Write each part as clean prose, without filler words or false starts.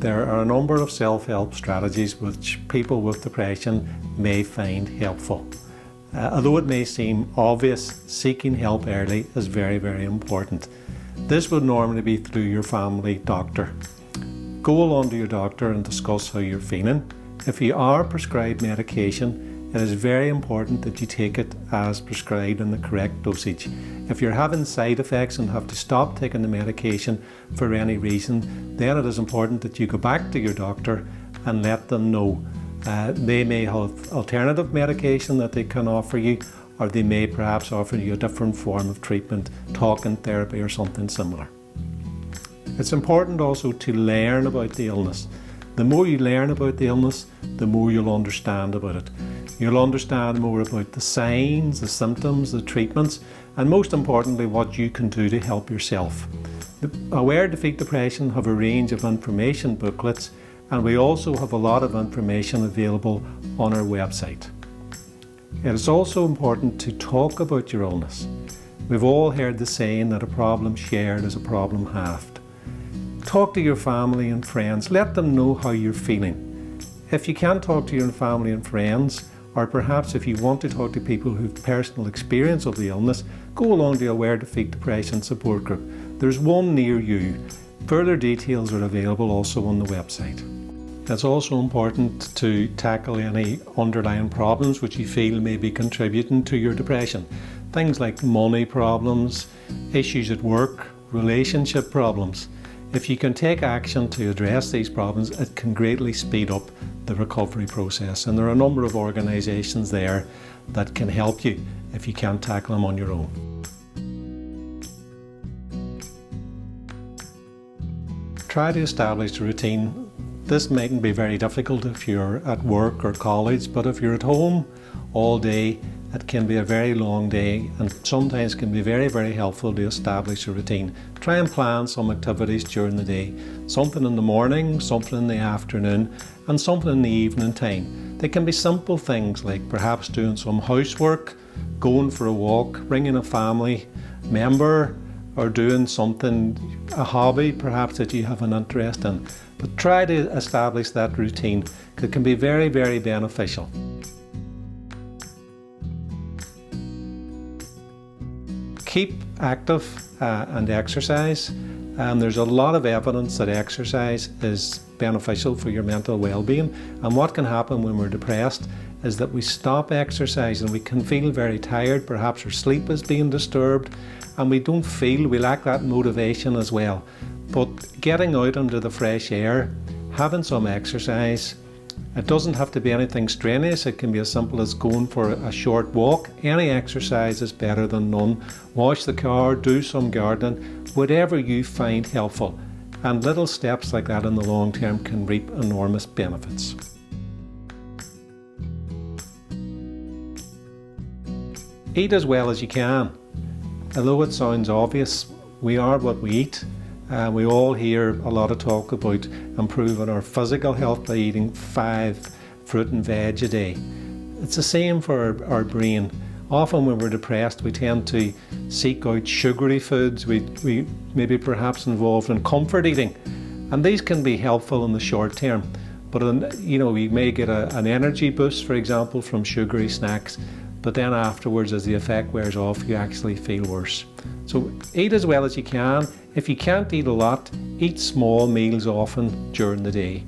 there are a number of self-help strategies which people with depression may find helpful. Although it may seem obvious, seeking help early is very, very important. This would normally be through your family doctor. Go along to your doctor and discuss how you're feeling. If you are prescribed medication, it is very important that you take it as prescribed in the correct dosage. If you're having side effects and have to stop taking the medication for any reason, then it is important that you go back to your doctor and let them know. They may have alternative medication that they can offer you, or they may perhaps offer you a different form of treatment, talking therapy or something similar. It's important also to learn about the illness. The more you learn about the illness, the more you'll understand about it. You'll understand more about the signs, the symptoms, the treatments, and most importantly, what you can do to help yourself. The Aware Defeat Depression have a range of information booklets, and we also have a lot of information available on our website. It is also important to talk about your illness. We've all heard the saying that a problem shared is a problem halved. Talk to your family and friends. Let them know how you're feeling. If you can't talk to your family and friends, or perhaps if you want to talk to people who've personal experience of the illness, go along to Aware Defeat Depression support group. There's one near you. Further details are available also on the website. It's also important to tackle any underlying problems which you feel may be contributing to your depression. Things like money problems, issues at work, relationship problems. If you can take action to address these problems, it can greatly speed up the recovery process. And there are a number of organisations there that can help you if you can't tackle them on your own. Try to establish a routine. This mightn't be very difficult if you're at work or college, but if you're at home all day, it can be a very long day, and sometimes can be very, very helpful to establish a routine. Try and plan some activities during the day. Something in the morning, something in the afternoon, and something in the evening time. They can be simple things like perhaps doing some housework, going for a walk, ringing a family member, or doing something, a hobby perhaps that you have an interest in. But try to establish that routine, because it can be very, very beneficial. Keep active and exercise. There's a lot of evidence that exercise is beneficial for your mental well-being. And what can happen when we're depressed is that we stop exercising. We can feel very tired, perhaps our sleep is being disturbed, and we lack that motivation as well. But getting out into the fresh air, having some exercise, it doesn't have to be anything strenuous. It can be as simple as going for a short walk. Any exercise is better than none. Wash the car, do some gardening, whatever you find helpful. And little steps like that in the long term can reap enormous benefits. Eat as well as you can. Although it sounds obvious, we are what we eat. We all hear a lot of talk about improving our physical health by eating 5 fruit and veg a day. It's the same for our brain. Often when we're depressed, we tend to seek out sugary foods. We maybe perhaps involved in comfort eating, and these can be helpful in the short term. But we may get an energy boost, for example, from sugary snacks. But then afterwards, as the effect wears off, you actually feel worse. So eat as well as you can. If you can't eat a lot, eat small meals often during the day.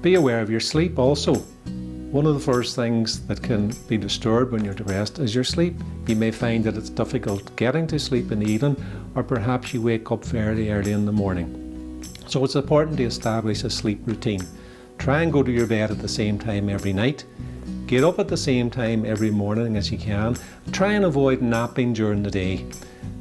Be aware of your sleep also. One of the first things that can be disturbed when you're depressed is your sleep. You may find that it's difficult getting to sleep in the evening, or perhaps you wake up very early in the morning. So it's important to establish a sleep routine. Try and go to your bed at the same time every night. Get up at the same time every morning as you can. Try and avoid napping during the day.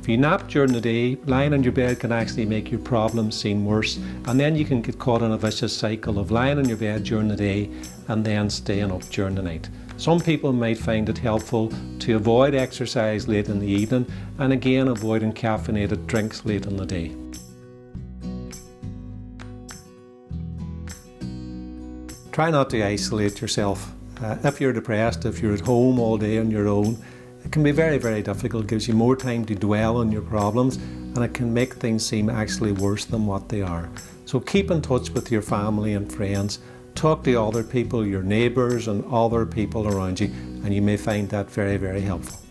If you nap during the day, lying on your bed can actually make your problems seem worse, and then you can get caught in a vicious cycle of lying on your bed during the day and then staying up during the night. Some people might find it helpful to avoid exercise late in the evening, and again avoiding caffeinated drinks late in the day. Try not to isolate yourself. If you're depressed, if you're at home all day on your own, it can be very, very difficult. It gives you more time to dwell on your problems, and it can make things seem actually worse than what they are. So keep in touch with your family and friends, talk to other people, your neighbours and other people around you, and you may find that very, very helpful.